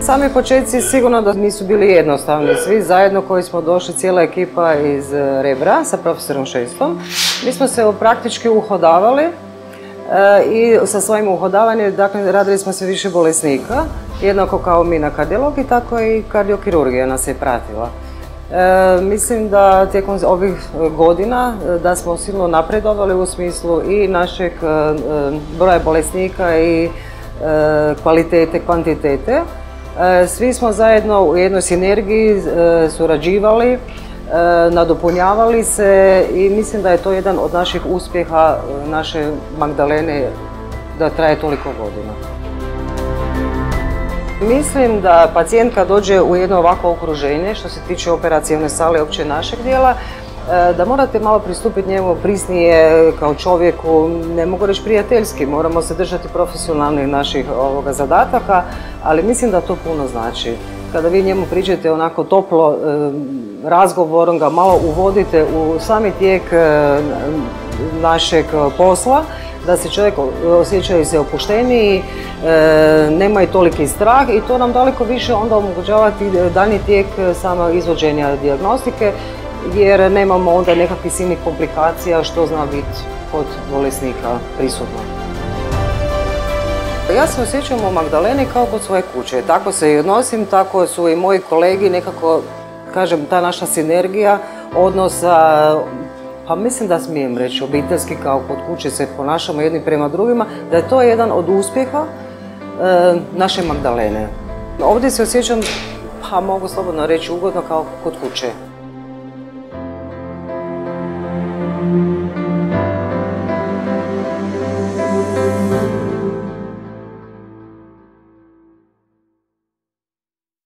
Sami početci sigurno da nisu bili jednostavni. Svi zajedno koji smo došli, cijela ekipa iz Rebra sa profesorom Šestom, mi smo se praktički uhodavali i sa svojim uhodavanjem, dakle, radili smo se više bolesnika, jednako kao mi na kardiologiji, tako i kardiokirurgija nas je pratila. Mislim da tijekom ovih godina da smo silno napredovali u smislu i našeg broja bolesnika i kvalitete, kvantitete. Svi smo zajedno u jednoj sinergiji surađivali, nadopunjavali se i mislim da je to jedan od naših uspjeha naše Magdalene da traje toliko godina. Mislim da pacijent kad dođe u jedno ovakvo okruženje, što se tiče operacione sale opće našeg dijela, da morate malo pristupiti njemu prisnije kao čovjeku, ne mogu reći prijateljski, moramo se držati profesionalnih naših zadataka, ali mislim da to puno znači. Kada vi njemu pričate onako toplo razgovorom, ga malo uvodite u sami tijek našeg posla, da se čovjek osjećaju se opušteniji, nemaju toliki strah i to nam daleko više onda omogućavati daljnji tijek samog izvođenja dijagnostike, jer nemamo onda nekakvih silnih komplikacija što zna biti kod bolesnika prisutno. Ja se osjećam u Magdaleni kao kod svoje kuće, tako se i odnosim, tako su i moji kolegi nekako, kažem, ta naša sinergija, odnosa, pa mislim da smijem reći, obiteljski kao kod kuće se ponašamo jedni prema drugima, da je to jedan od uspjeha naše Magdalene. Ovdje se osjećam, pa mogu slobodno reći, ugodno kao kod kuće.